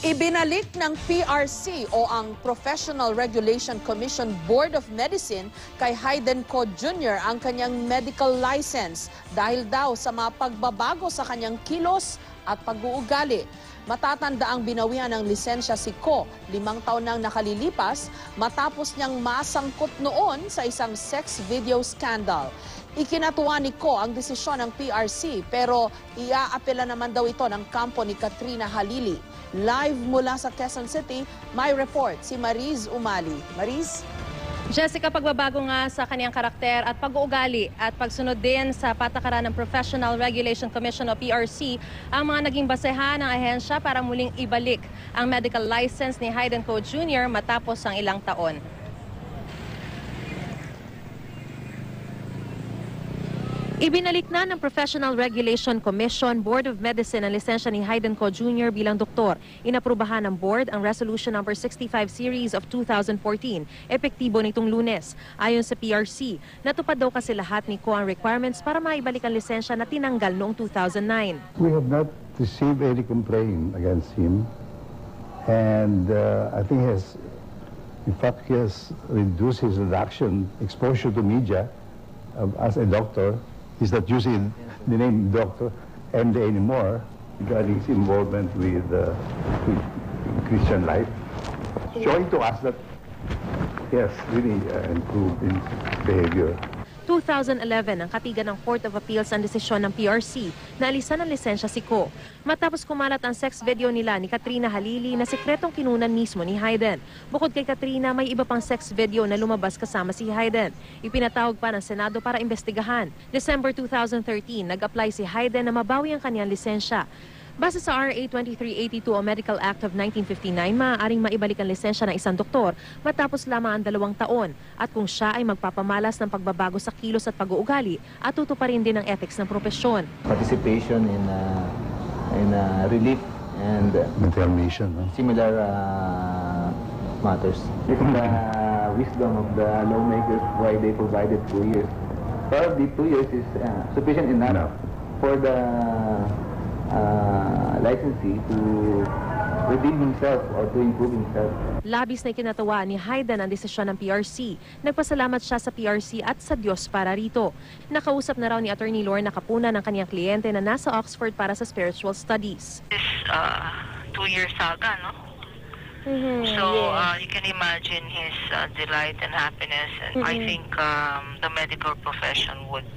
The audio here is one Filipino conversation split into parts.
Ibinalik ng PRC o ang Professional Regulation Commission Board of Medicine kay Hayden Co. Jr. ang kanyang medical license dahil daw sa mga pagbabago sa kanyang kilos at pag-uugali. Matatanda ang binawian ng lisensya si Co. 5 taon nang nakalilipas matapos niyang masangkot noon sa isang sex video scandal. Ikinatuwa ni Co ang desisyon ng PRC pero iaapela naman daw ito ng kampo ni Katrina Halili. Live mula sa Quezon City, may report si Mariz Umali. Mariz? Jessica, pagbabago nga sa kanyang karakter at pag-uugali at pagsunod din sa patakaran ng Professional Regulation Commission o PRC ang mga naging basehan ng ahensya para muling ibalik ang medical license ni Hayden Co. Jr. matapos ang ilang taon. Ibinalik na ng Professional Regulation Commission Board of Medicine ang lisensya ni Hayden Co. Jr. bilang doktor. Inaprubahan ng board ang Resolution No. 65 Series of 2014, epektibo nitong Lunes. Ayon sa PRC, natupad daw kasi lahat ni Co ang requirements para maibalik ang lisensya na tinanggal noong 2009. We have not received any complaint against him, and I think in fact, he has reduced his exposure to media as a doctor. He's not using the name Dr. MD anymore regarding his involvement with Christian life, showing to us that he has really improved in behavior. 2011, ang katigan ng Court of Appeals ang desisyon ng PRC na alisan ng lisensya si Co. Matapos kumalat ang sex video nila ni Katrina Halili na sikretong kinunan mismo ni Hayden. Bukod kay Katrina, may iba pang sex video na lumabas kasama si Hayden. Ipinatawag pa ng Senado para imbestigahan. December 2013, nag-apply si Hayden na mabawi ang kanyang lisensya. Base sa RA 2382 o Medical Act of 1959, maaaring maibalik ang lisensya ng isang doktor matapos lamang ang 2 taon at kung siya ay magpapamalas ng pagbabago sa kilos at pag-uugali at tutuparin din ang ethics ng propesyon. Participation in relief and similar matters. It's the wisdom of the lawmakers why they provided 2 years. Probably 2 years is sufficient enough for the licensee to redeem himself or to improve himself. Labis na ikinatawa ni Hayden ang desisyon ng PRC. Nagpasalamat siya sa PRC at sa Diyos para rito. Nakausap na raw ni Attorney Lorna Capuna ng kanyang kliyente na nasa Oxford para sa spiritual studies. This 2-year saga, no? So you can imagine his delight and happiness, and I think the medical profession would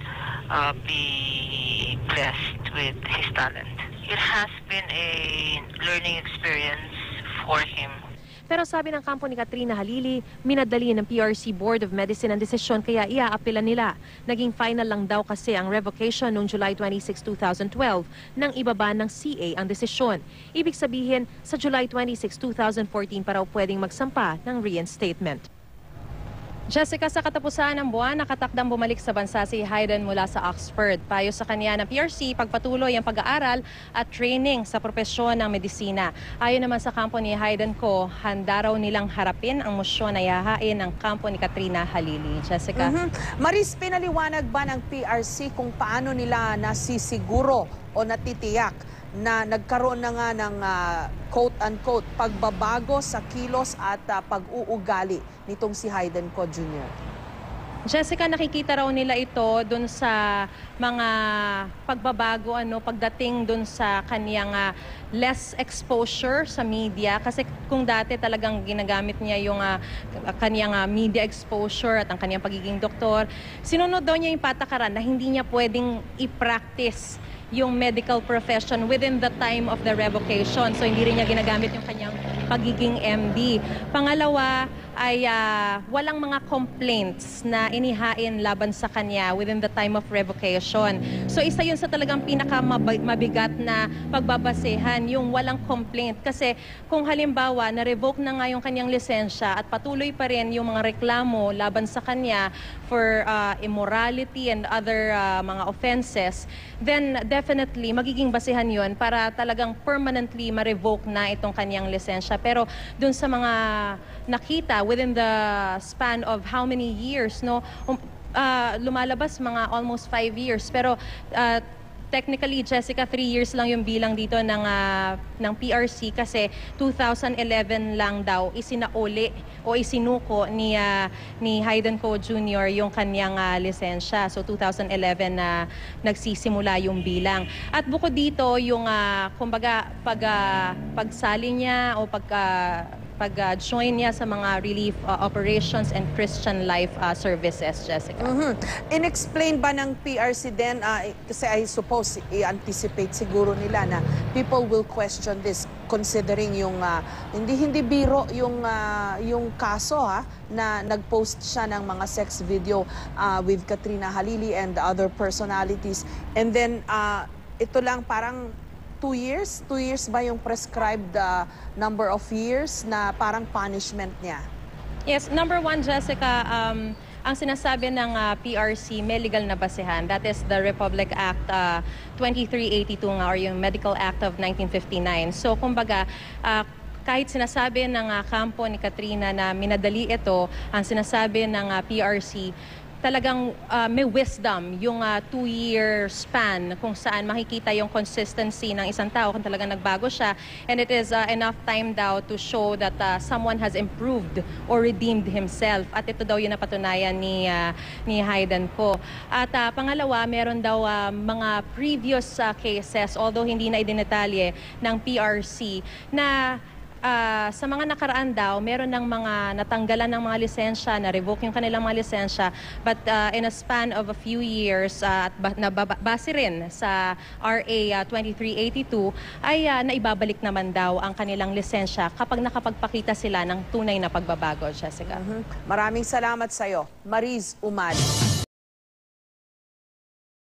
be blessed with his talent. It has been a learning experience for him. Pero sabi ng kampo ni Katrina Halili, minadali ng PRC Board of Medicine ang desisyon kaya iaapila nila. Naging final lang daw kasi ang revocation noong July 26, 2012 nang ibaba ng CA ang desisyon. Ibig sabihin, sa July 26, 2014 pa raw pwedeng magsampa ng reinstatement. Jessica, sa katapusan ng buwan, nakatakdang bumalik sa bansa si Hayden mula sa Oxford. Payo sa kanya ng PRC, pagpatuloy ang pag-aaral at training sa propesyon ng medisina. Ayon naman sa kampo ni Hayden Co, handa raw nilang harapin ang mosyon na yahain ng kampo ni Katrina Halili. Jessica? Maris, pinaliwanag ba ng PRC kung paano nila nasisiguro o natitiyak na nagkaroon na nga ng quote-unquote pagbabago sa kilos at pag-uugali nitong si Hayden Co. Jr.? Jessica, nakikita raw nila ito dun sa mga pagbabago pagdating dun sa kaniyang less exposure sa media. Kasi kung dati talagang ginagamit niya yung kaniyang media exposure at ang kaniyang pagiging doktor, sinunod daw niya yung patakaran na hindi niya pwedeng i-practice yung medical profession within the time of the revocation. So hindi rin niya ginagamit yung kanyang pagiging MD. Pangalawa ay walang mga complaints na inihain laban sa kanya within the time of revocation. So isa yun sa talagang pinakamabigat na pagbabasehan, yung walang complaint. Kasi kung halimbawa na-revoke na nga yung kanyang lisensya at patuloy pa rin yung mga reklamo laban sa kanya for immorality and other mga offenses, then definitely magiging basehan yun para talagang permanently ma-revoke na itong kanyang lisensya. Pero dun sa mga nakita within the span of how many years, no? Lumalabas mga almost 5 years. Pero technically, Jessica, 3 years lang yung bilang dito ng PRC kasi 2011 lang daw isinauli o isinuko ni Hayden Co. Jr. yung kanyang lisensya. So 2011 na nagsisimula yung bilang. At bukod dito, yung kumbaga pagsali niya o pag-join niya sa mga relief operations and Christian life services, Jessica. In-explain ba ng PRC din, kasi I suppose i-anticipate siguro nila na people will question this considering yung hindi biro yung kaso na nag-post siya ng mga sex video with Katrina Halili and the other personalities, and then ito lang parang 2 years? 2 years ba yung prescribed number of years na parang punishment niya? Yes, number 1, Jessica, ang sinasabi ng PRC may legal na basehan. That is the Republic Act 2382 or yung Medical Act of 1959. So kumbaga, kahit sinasabi ng kampo ni Katrina na minadali ito, ang sinasabi ng PRC, talagang may wisdom yung 2-year span kung saan makikita yung consistency ng isang tao kung talagang nagbago siya, and it is enough time daw to show that someone has improved or redeemed himself, at ito daw yung napatunayan ni Hayden Co. At pangalawa, meron daw mga previous cases, although hindi na idinetalye ng PRC, na sa mga nakaraan daw, meron ng mga natanggalan ng mga lisensya, na-revoke yung kanilang mga lisensya, but in a span of a few years, at base rin sa RA 2382, ay naibabalik naman daw ang kanilang lisensya kapag nakapagpakita sila ng tunay na pagbabago, Jessica. Maraming salamat sa'yo, Mariz Umali.